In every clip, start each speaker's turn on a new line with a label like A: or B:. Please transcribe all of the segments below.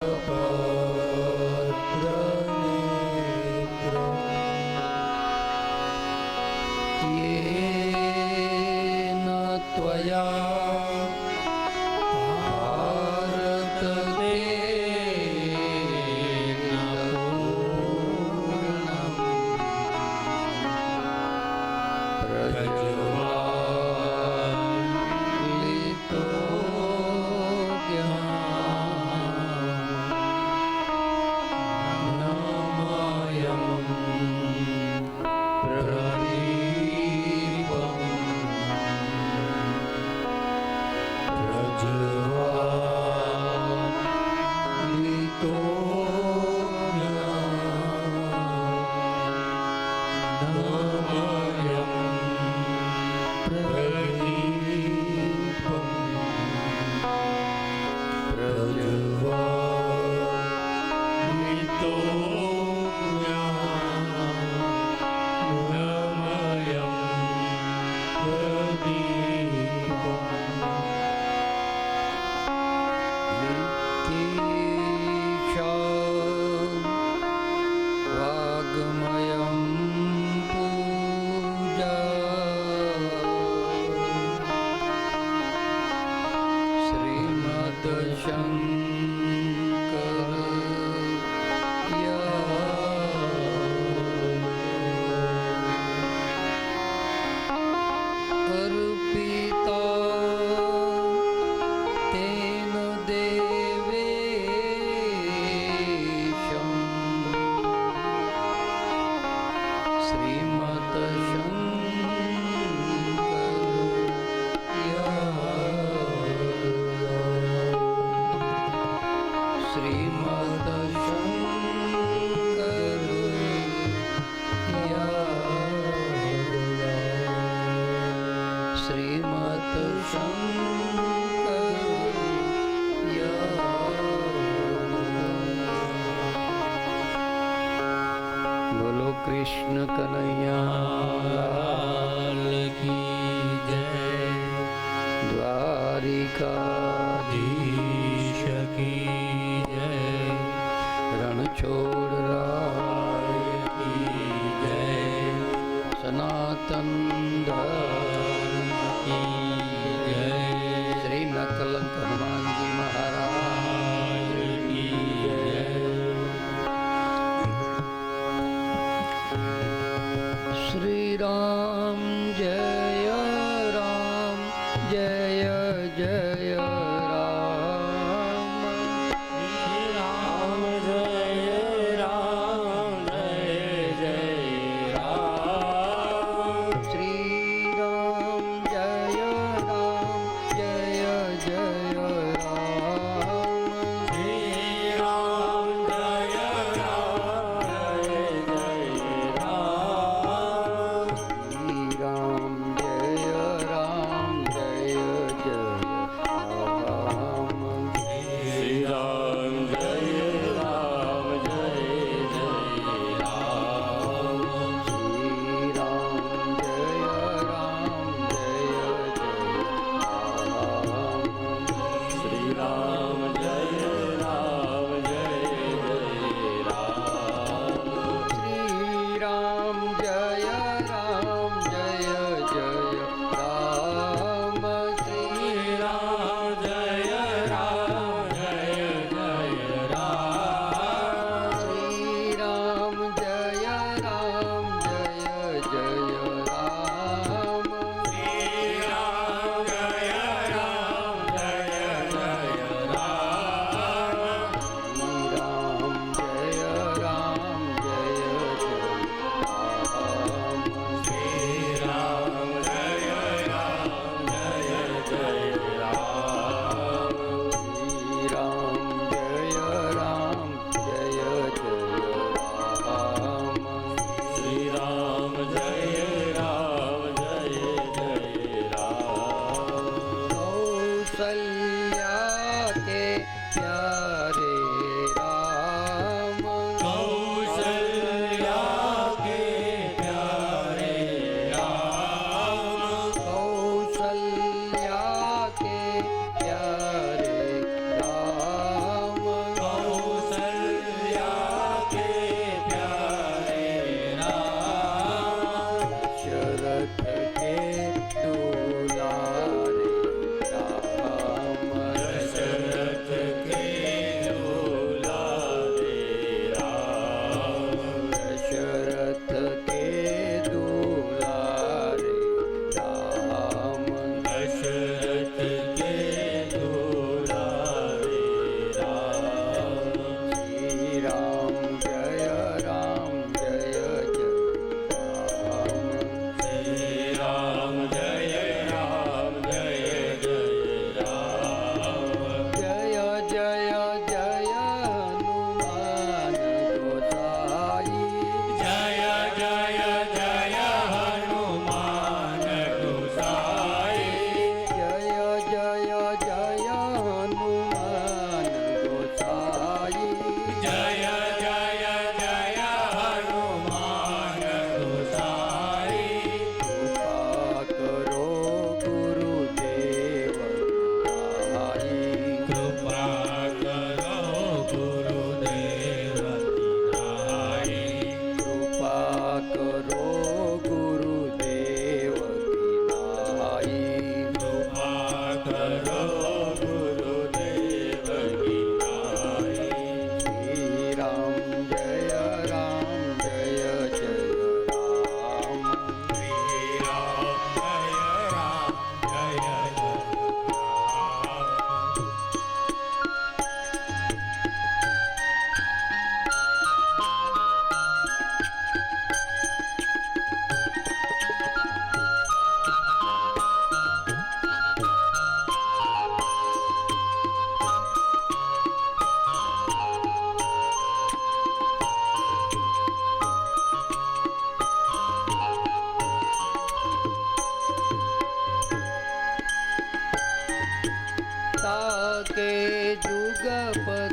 A: येन त्वया कृष्ण कन्हैयालाल की जय। द्वारिकाधीश की जय। रणछोड़ राय की जय। सनातन धर्म की जय। श्री नकलंक हनुमान जी महाराज की जय। श्री राम जय राम जय जय राम। श्री राम जय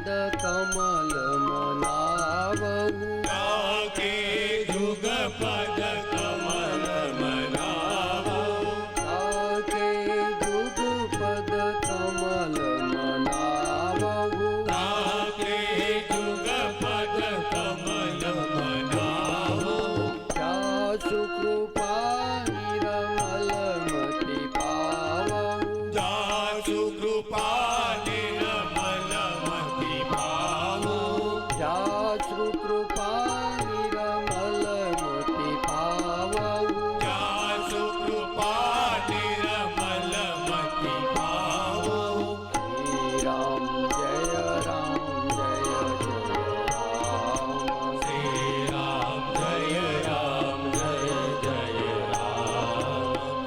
A: પદ કમલ મનાવવું
B: તાકે જુગ પદ કમલ મનાવો
A: તાકે જુગ પદ કમલ મનાવવું
B: તાકે જુગ પદ કમલ મનાવો
A: ત્યાં સુકૃપા નિરમલમતિ પાવવું
B: જાસુ કૃપા નિરમલમતિ પાવો
A: ત્યાં સુકૃપા નિરમલમતિ પાવવું
B: જાસુ કૃપા નિરમલમતિ પાવો
A: શ્રી રામ જય રામ જય જય રામ
B: શ્રી રામ જય રામ જય જય રામ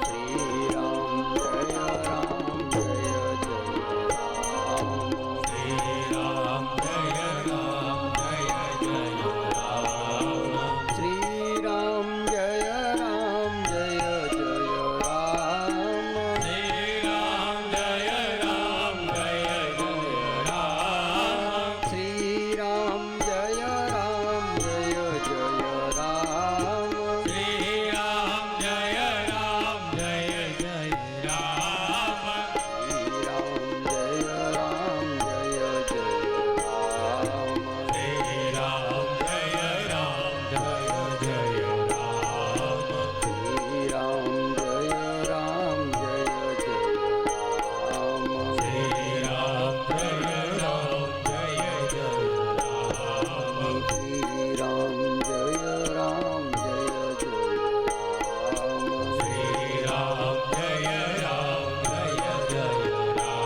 A: શ્રી રામ જય રામ જય જય રામ
B: શ્રી રામ જય રામ જય જય રામ
A: શ્રી રામ જય રામ જય જય રામ
B: શ્રી રામ જય રામ જય જય રામ
A: શ્રી રામ જય રામ જય જય રામ
B: શ્રી રામ જય રામ જય જય રામ
A: શ્રી રામ જય રામ જય જય રામ
B: શ્રી રામ જય રામ જય જય રામ
A: શ્રી રામ જય રામ જય જય રામ
B: શ્રી રામ જય રામ જય જય રામ
A: શ્રી રામ જય રામ જય જય રામ
B: શ્રી રામ જય રામ જય જય રામ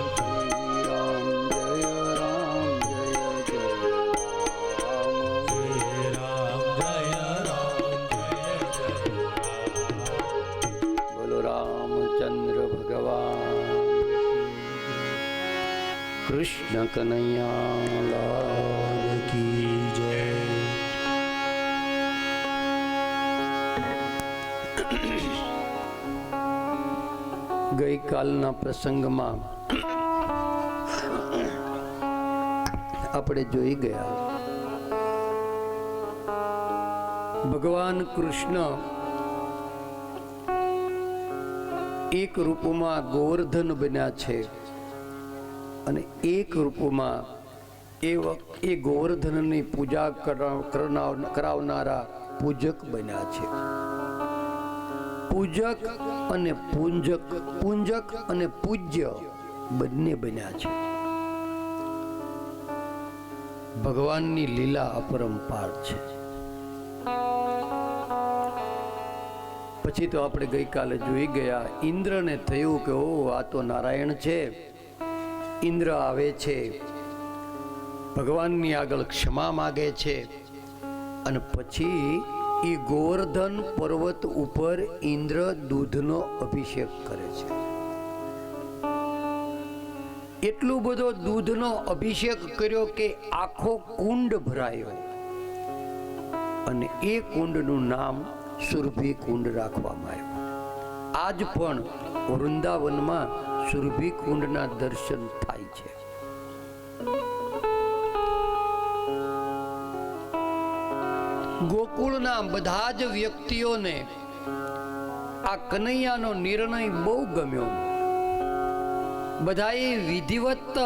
A: શ્રી રામ જય રામ જય જય રામ
B: શ્રી રામ જય રામ જય જય રામ
A: બોલો રામચંદ્ર ભગવાન કૃષ્ણ કનૈયા લાલ કી જય ગઈકાલના પ્રસંગમાં આપણે જોઈ ગયા ભગવાન કૃષ્ણ એક રૂપમાં ગોવર્ધન બન્યા છે અને એક રૂપમાં એ ગોવર્ધનની પૂજા કરાવનારા પૂજક બન્યા છે. પૂજક અને પૂંજક અને પૂજ્ય બંને બન્યા છે. ભગવાનની લીલા અપરંપાર છે. પછી તો આપણે ગઈકાલે જોઈ ગયા ઇન્દ્રને થયું કે ઓ આ તો નારાયણ છે. ઇન્દ્ર આવે છે, ભગવાનની આગળ ક્ષમા માગે છે અને પછી એ ગોવર્ધન પર્વત ઉપર ઇન્દ્ર દૂધનો અભિષેક કરે છે. એટલો બધો દૂધનો અભિષેક કર્યો કે આખો કુંડ ભરાયો અને એ કુંડનું નામ સુરભી કુંડ રાખવામાં આવ્યું. આજ પણ વૃંદાવનમાં સુરભી કુંડના દર્શન થાય છે. ગોકુળના બધા જ વ્યક્તિઓને આ કનૈયાનો નિર્ણય બહુ ગમ્યો. બધાએ વિધિવત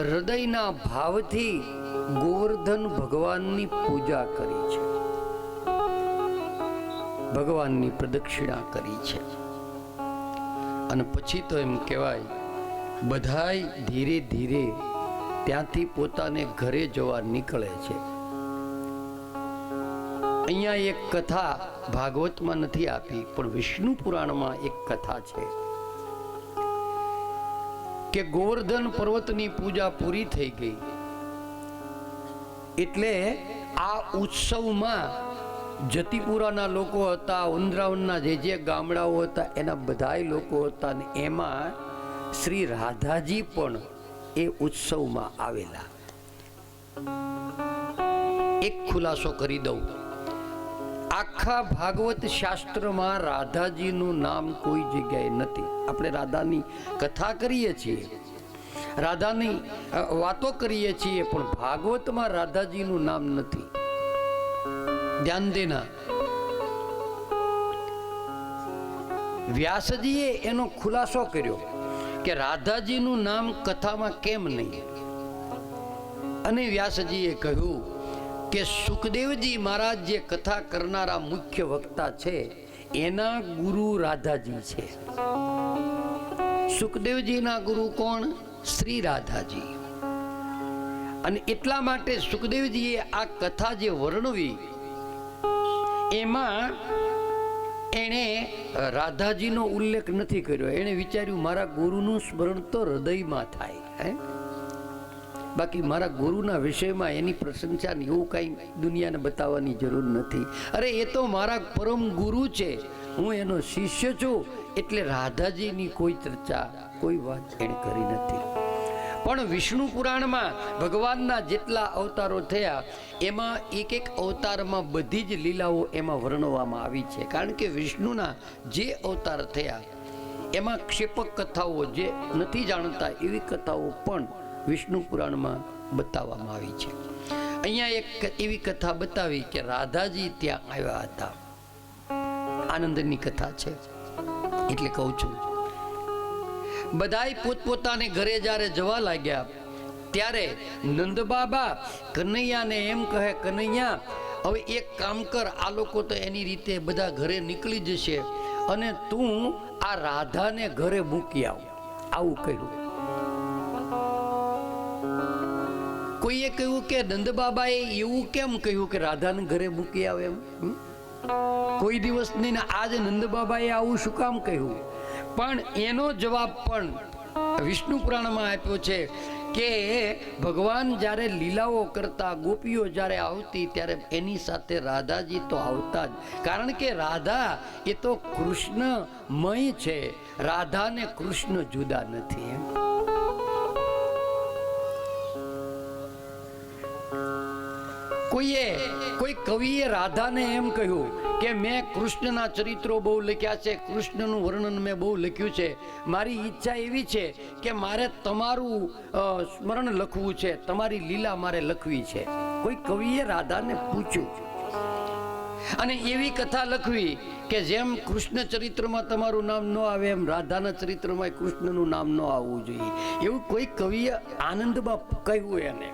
A: હૃદયના ભાવથી ગોવર્ધન ભગવાનની પૂજા કરી છે, ભગવાનની પ્રદક્ષિણા કરી છે. અને પછી તો એમ કહેવાય બધાય ધીરે ધીરે ત્યાંથી પોતાને ઘરે જવા નીકળે છે. અહીંયા એક કથા ભાગવતમાં નથી આપી, પણ વિષ્ણુ પુરાણમાં એક કથા છે કે ગોવર્ધન પર્વતની પૂજા પૂરી થઈ ગઈ એટલે આ ઉત્સવમાં જતીપુરાના લોકો હતા, વૃંદાવનના જે ગામડાઓ હતા એના બધાય લોકો હતા, ને એમાં શ્રી રાધાજી પણ એ ઉત્સવમાં આવેલા. એક ખુલાસો કરી દઉં, આખા ભાગવત શાસ્ત્રમાં રાધાજીનું નામ કોઈ જગ્યાએ નથી. આપણે રાધાની કથા કરીએ છીએ, રાધાની વાતો કરીએ છીએ, પણ ભાગવતમાં રાધાજીનું નામ નથી. ધ્યાન દેના. વ્યાસજીએ એનો ખુલાસો કર્યો કે રાધાજીનું નામ કથામાં કેમ નહીં. અને વ્યાસજીએ કહ્યું કે સુખદેવજી મહારાજ જે કથા કરનારા મુખ્ય વક્તા છે એના ગુરુ રાધાજી છે. સુખદેવજીના ગુરુ કોણ? શ્રી રાધાજી. અને એટલા માટે સુખદેવજીએ આ કથા જે વર્ણવી એમાં એણે રાધાજીનો ઉલ્લેખ નથી કર્યો. એણે વિચાર્યું મારા ગુરુનું સ્મરણ તો હૃદયમાં થાય. બાકી મારા ગુરુના વિષયમાં એની પ્રશંસા ને એવું કાંઈ દુનિયાને બતાવવાની જરૂર નથી. અરે એ તો મારા પરમ ગુરુ છે, હું એનો શિષ્ય છું, એટલે રાધાજીની કોઈ ચર્ચા, કોઈ વાત એણે કરી નથી. પણ વિષ્ણુ પુરાણમાં ભગવાનના જેટલા અવતારો થયા એમાં એક એક અવતારમાં બધી જ લીલાઓ એમાં વર્ણવવામાં આવી છે. કારણ કે વિષ્ણુના જે અવતાર થયા એમાં ક્ષેપક કથાઓ, જે નથી જાણતા એવી કથાઓ પણ વિષ્ણુ પુરાણમાં બતાવવામાં આવી છે. અહીંયા એક એવી કથા બતાવી કે રાધાજી ત્યાં આવ્યા હતા. આનંદની કથા છે એટલે કહું છું. બધાય પોતપોતાને ઘરે જ્યારે જવા લાગ્યા ત્યારે નંદબાબા કનૈયાને એમ કહે, કનૈયા હવે એક કામ કર, આ લોકો તો એની રીતે બધા ઘરે નીકળી જશે અને તું આ રાધાને ઘરે મૂકી આવ. આવું કહ્યું. કોઈએ કહ્યું કે નંદબાબાએ એવું કેમ કહ્યું કે રાધાને ઘરે મૂકી આવે એમ? કોઈ દિવસ નહીં ને આજ નંદબાબાએ આવું શું કામ કહ્યું? પણ એનો જવાબ પણ વિષ્ણુ પુરાણમાં આપ્યો છે કે ભગવાન જ્યારે લીલાઓ કરતા, ગોપીઓ જ્યારે આવતી ત્યારે એની સાથે રાધાજી તો આવતા જ. કારણ કે રાધા એ તો કૃષ્ણમય છે. રાધા ને કૃષ્ણ જુદા નથી. કોઈ કવિએ રાધાને એમ કહ્યું કે મેં કૃષ્ણના ચરિત્રો બહુ લખ્યા છે, કૃષ્ણનું વર્ણન મેં બહુ લખ્યું છે, મારી ઈચ્છા એવી છે કે મારે તમારું સ્મરણ લખવું છે, તમારી લીલા મારે લખવી છે. કોઈ કવિએ રાધાને પૂછ્યું અને એવી કથા લખવી કે જેમ કૃષ્ણ ચરિત્રમાં તમારું નામ ન આવે એમ રાધાના ચરિત્રમાં કૃષ્ણનું નામ ન આવવું જોઈએ. એવું કોઈ કવિએ આનંદમાં કહ્યું એને.